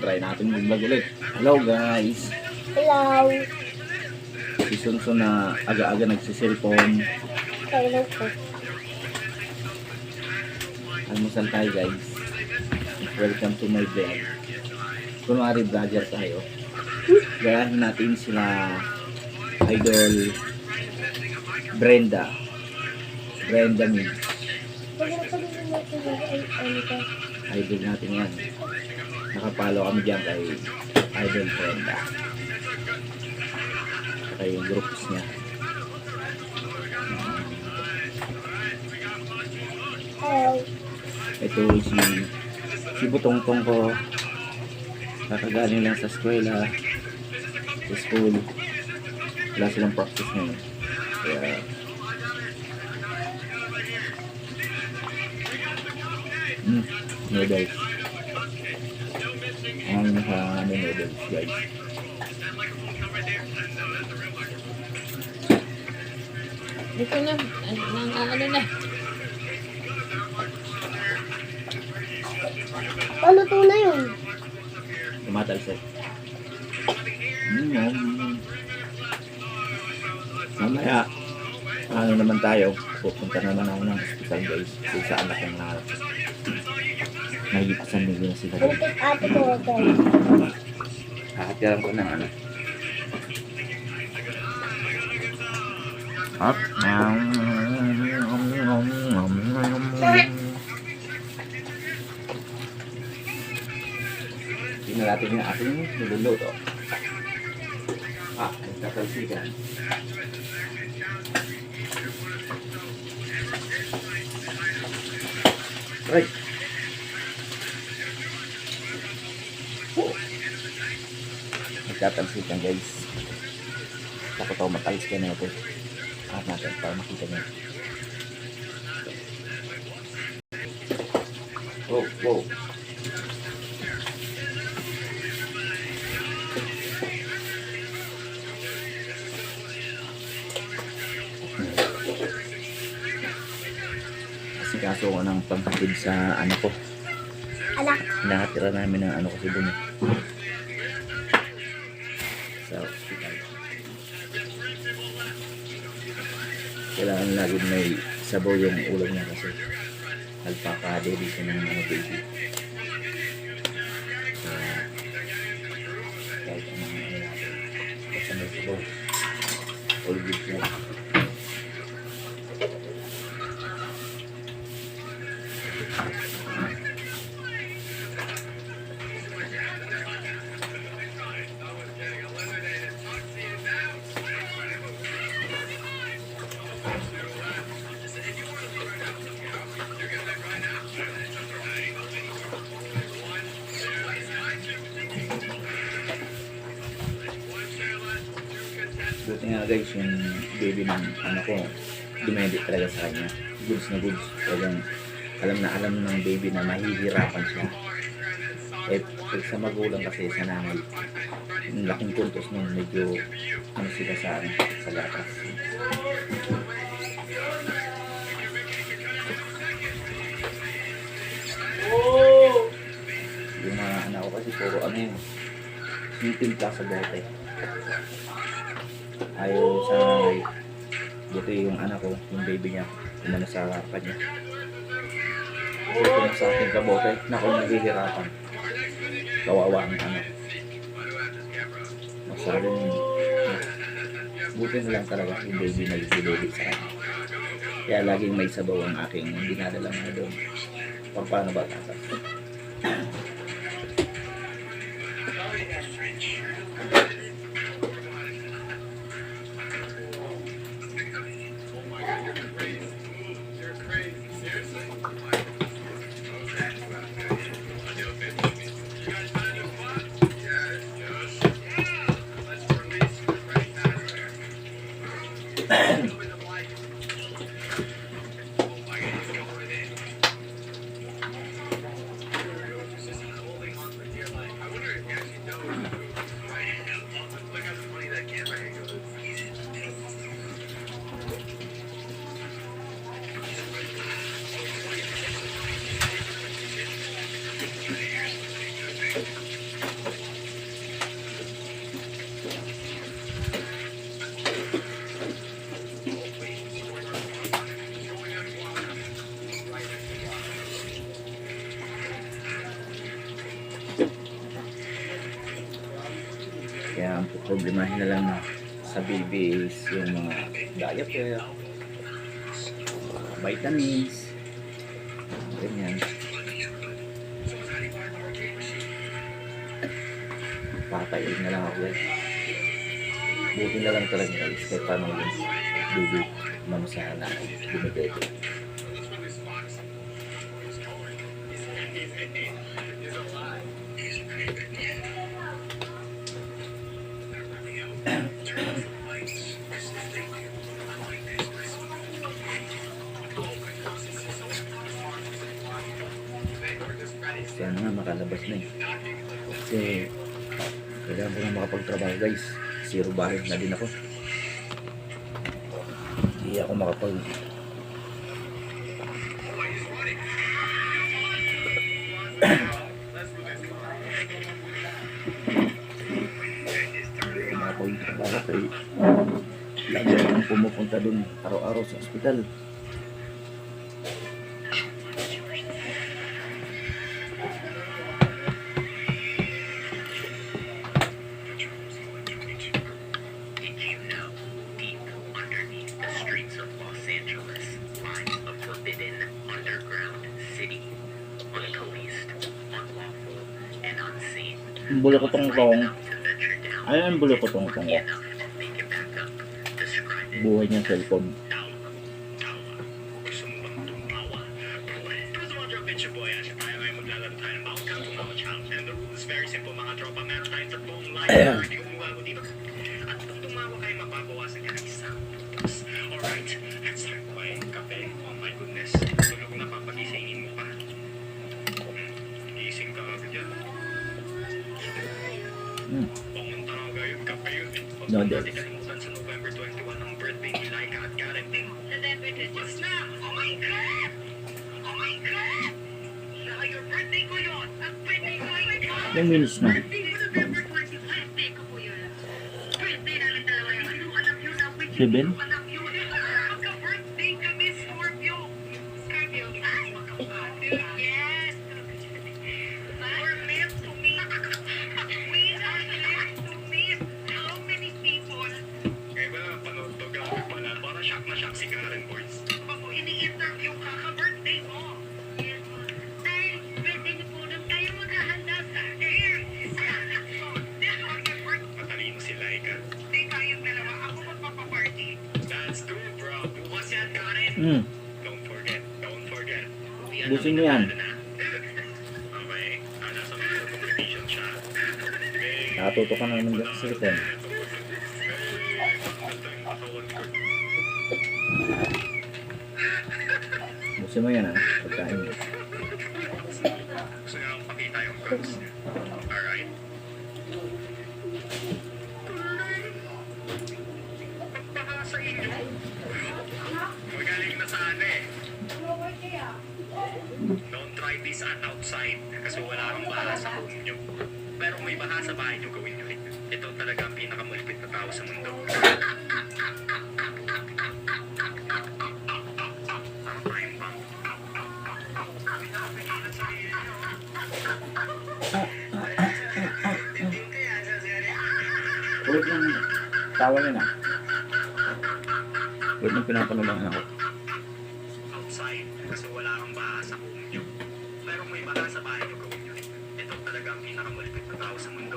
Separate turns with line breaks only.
Try natin mag-vlog ulit. Hello guys.
Hello.
Si Sunsun na aga-aga nagsiselfone.
Hello po.
Almusal tayo guys. Welcome to my vlog. Kunwari vlogger tayo. Gayahin natin sila Idol Brenda Min. Idol natin yan. Nakapalo kami dyan kay Idol Brenda. Saka yung groups niya.
Hello.
Ito si Butongtong ko. Kakagaling lang sa eskwela. Sa school. Wala silang practice ngayon. Kaya noodles. Ang noodles guys.
Dito na, ano na.
Ano to na yun?
Tumatalsik. Mamaya, ano naman tayo, pupunta naman ako ng hospital guys. Kasi sa anak kong nahigipasan nila sila.
Buntis ate ko, guys.
Kakatiran ko ng ano. Up. Tingnan natin yung ating niluluto. Nagtatalsikan. Right. Nagtatalsikan guys. Takot ako matalis ka na ito. Natin para makita nyo. Wow. Kasi kaso ko ng panghatid sa ano ko.
Anak.
Nakatira namin ng ano kasi dun sa hospital. Kailangan lagi may sabaw yung ulam niya kasi alpaca baby siya ng mga baby. So, kahit anong ano natin. Basta may sabaw. All good na. Buti nga guys, yung baby ng ano ko, dumedit talaga sa kanya. Goods na goods. Talagang alam ng baby na mahihirapan siya. Eh, sa magulang kasi sa nanay, yung laking puntos nun, medyo ano sila sa gatas. Yung mga anak ko kasi puro ano yun, yung timpla sa bote. Ayaw sa nanay. Buti yung anak ko, yung baby niya, kumana sa kanya. Buti sa akin kabote, naku, naghihirapan. Kawawa ang anak. Masyadong buti na lang talaga yung baby na nag-baby sa kanya. Kaya laging may sabaw ang aking dinadala mga doon. Paano ba tatas? Kaya ang problemahin na lang sa baby is yung mga diaper, vitamins, ganyan. Patayin na lang ako guys. Buti na lang talaga guys kahit paano yung baby mamusahan na dumidete. Sana nga makalabas na eh. Kasi kailangan ko na makapagtrabaho guys. Zero bahay na din ako. Hindi ako makapag makapagtrabaho kay lagi akong pumupunta dun araw-araw sa ospital. Ang buli ko tong ay ang buli ko tong buhay niyang cellphone. Ayan. No, Dad. Ilang minutes na? 7?
Don't forget.
Busin niyo yan. Nakatuto ka na naman dyan sa cellphone. Busin mo yan pagkain mo.
Gusto nyo pakita yung cups. Alright. Pagpaka sa inyo. Magaling na sana eh. Don't try this at outside kasi wala kang baha sa home nyo. Pero kung may baha sa bahay nyo, gawin nyo rin. Ito talaga ang pinakamalupit na tao sa mundo.
Ulit ng tawa niya na. Ulit ng pinapanood ako.
Outside kasi wala kang baha sa home nyo. Pero kung may baha sa bahay nyo, gawin nyo rin. Ito talaga ang pinakamalupit na tao sa mundo.